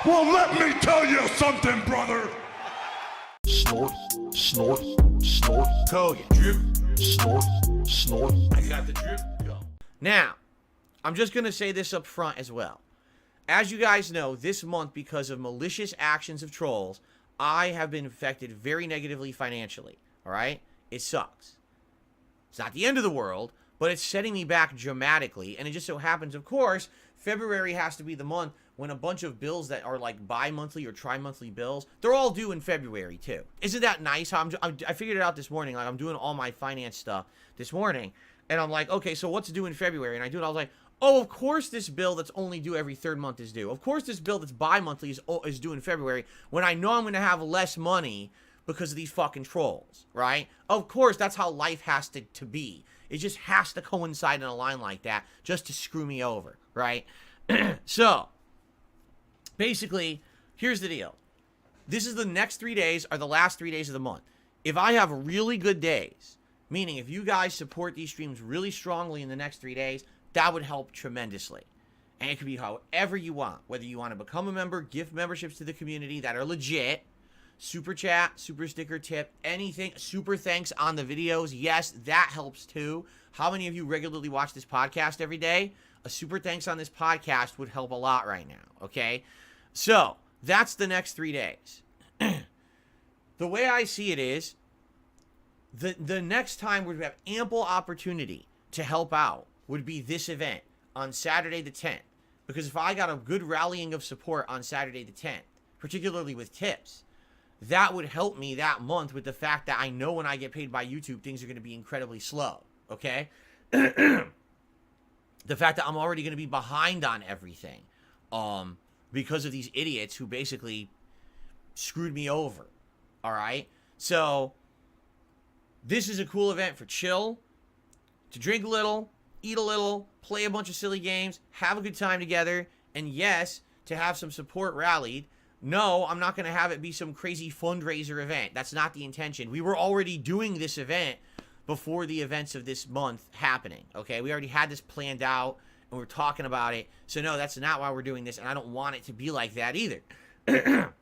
Well, let me tell you something, brother. Snort, snort, snort. Kogan. Drip. Snort, snort. I got the drip. Go. Now, I'm just going to say this up front as well. As you guys know, this month, because of malicious actions of trolls, I have been affected very negatively financially. All right? It sucks. It's not the end of the world, but it's setting me back dramatically. And it just so happens, of course, February has to be the month when a bunch of bills that are like bi-monthly or tri-monthly bills, they're all due in February too. Isn't that nice? How I figured it out this morning. Like, I'm doing all my finance stuff this morning, and I'm like, okay, so what's due in February? And I do it. I was like, oh, of course this bill that's only due every third month is due. Of course this bill that's bi-monthly is due in February, when I know I'm going to have less money because of these fucking trolls, right? Of course, that's how life has to be. It just has to coincide in a line like that just to screw me over, right? So, basically, here's the deal. This is the next 3 days are the last 3 days of the month. If I have really good days, meaning if you guys support these streams really strongly in the next 3 days, that would help tremendously. And it could be however you want. Whether you want to become a member, gift memberships to the community that are legit, super chat, super sticker tip, anything, super thanks on the videos. Yes, that helps too. How many of you regularly watch this podcast every day? A super thanks on this podcast would help a lot right now, okay? So, that's the next 3 days. The way I see it is, the next time we have ample opportunity to help out would be this event on Saturday the 10th. Because if I got a good rallying of support on Saturday the 10th, particularly with tips, that would help me that month with the fact that I know when I get paid by YouTube, things are going to be incredibly slow, okay? The fact that I'm already going to be behind on everything because of these idiots who basically screwed me over, all right? So this is a cool event for chill, to drink a little, eat a little, play a bunch of silly games, have a good time together, and yes, to have some support rallied. No, I'm not going to have it be some crazy fundraiser event. That's not the intention. We were already doing this event before the events of this month happening, okay? We already had this planned out, and we're talking about it. So, no, that's not why we're doing this, and I don't want it to be like that either. Because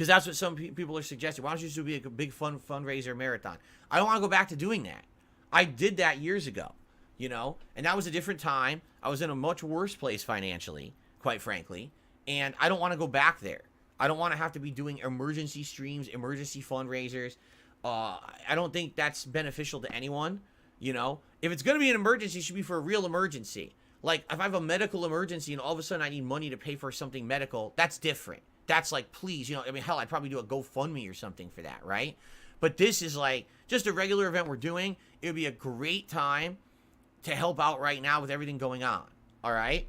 that's what some people are suggesting. Why don't you just do a big fundraiser marathon? I don't want to go back to doing that. I did that years ago, you know? And that was a different time. I was in a much worse place financially, quite frankly. And I don't want to go back there. I don't want to have to be doing emergency streams, emergency fundraisers. I don't think that's beneficial to anyone, you know? If it's going to be an emergency, it should be for a real emergency. Like, if I have a medical emergency and all of a sudden I need money to pay for something medical, that's different. That's like, please, you know, I mean, hell, I'd probably do a GoFundMe or something for that, right? But this is like just a regular event we're doing. It would be a great time to help out right now with everything going on, all right?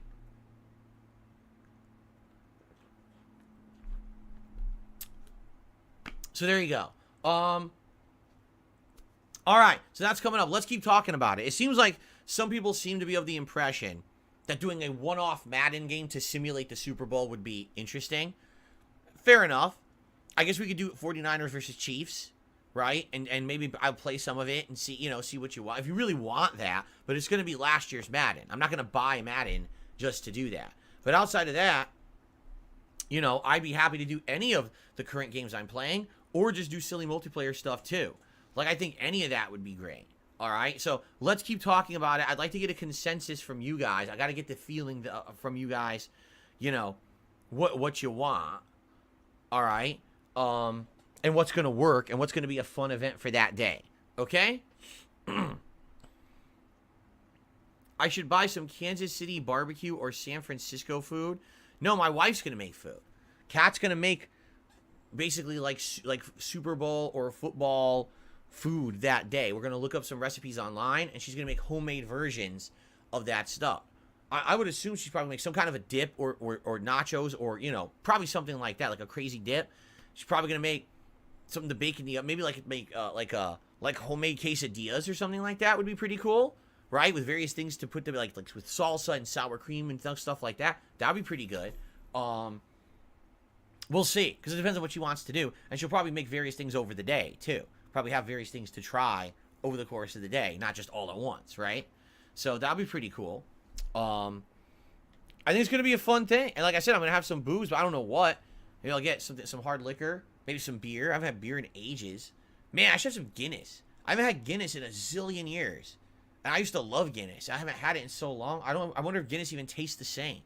So there you go. All right, so that's coming up. Let's keep talking about it. It seems like some people seem to be of the impression that doing a one-off Madden game to simulate the Super Bowl would be interesting. Fair enough. I guess we could do 49ers versus Chiefs, right? And maybe I'll play some of it and see, you know, see what you want. If you really want that, but it's going to be last year's Madden. I'm not going to buy Madden just to do that. But outside of that, you know, I'd be happy to do any of the current games I'm playing or just do silly multiplayer stuff too. Like, I think any of that would be great. All right, so let's keep talking about it. I'd like to get a consensus from you guys. I got to get the feeling from you guys, you know, what you want. All right, and what's going to work and what's going to be a fun event for that day. Okay? I should buy some Kansas City barbecue or San Francisco food. No, my wife's going to make food. Kat's going to make basically like Super Bowl or football food that day. We're going to look up some recipes online, and she's going to make homemade versions of that stuff. I would assume she's probably make some kind of a dip or nachos or, you know, probably something like that, like a crazy dip. She's probably going to make something to bake in the, maybe like homemade quesadillas or something like that would be pretty cool, right? With various things to put them, like with salsa and sour cream and stuff like that. That would be pretty good. We'll see, because it depends on what she wants to do. And she'll probably make various things over the day, too. Probably have various things to try over the course of the day, not just all at once, right? So that'll be pretty cool. I I think it's gonna be a fun thing. And like I said, I'm gonna have some booze, but I don't know what. Maybe I'll get some hard liquor, maybe some beer. I haven't had beer in ages. Man, I should have some Guinness. I haven't had Guinness in a zillion years. And I used to love Guinness. I haven't had it in so long. I wonder if Guinness even tastes the same.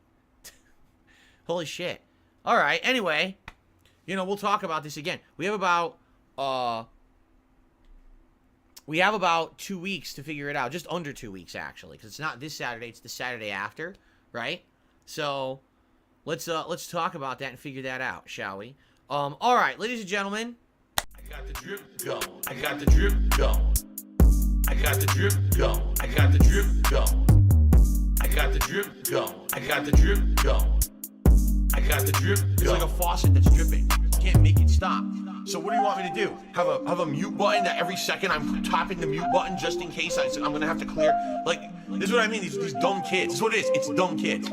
Holy shit. All right. Anyway, you know, we'll talk about this again. We have about 2 weeks to figure it out. Just under 2 weeks, actually, because it's not this Saturday. It's the Saturday after, right? So let's talk about that and figure that out, shall we? All right, ladies and gentlemen. I got the drip going. I got the drip going. I got the drip going. I got the drip going. I got the drip going. I got the drip going. I got the drip going. It's like a faucet that's dripping. You can't make it stop. So what do you want me to do? Have a mute button that every second I'm tapping the mute button just in case I'm gonna have to clear? Like, this is what I mean. These dumb kids. This is what it is. It's dumb kids.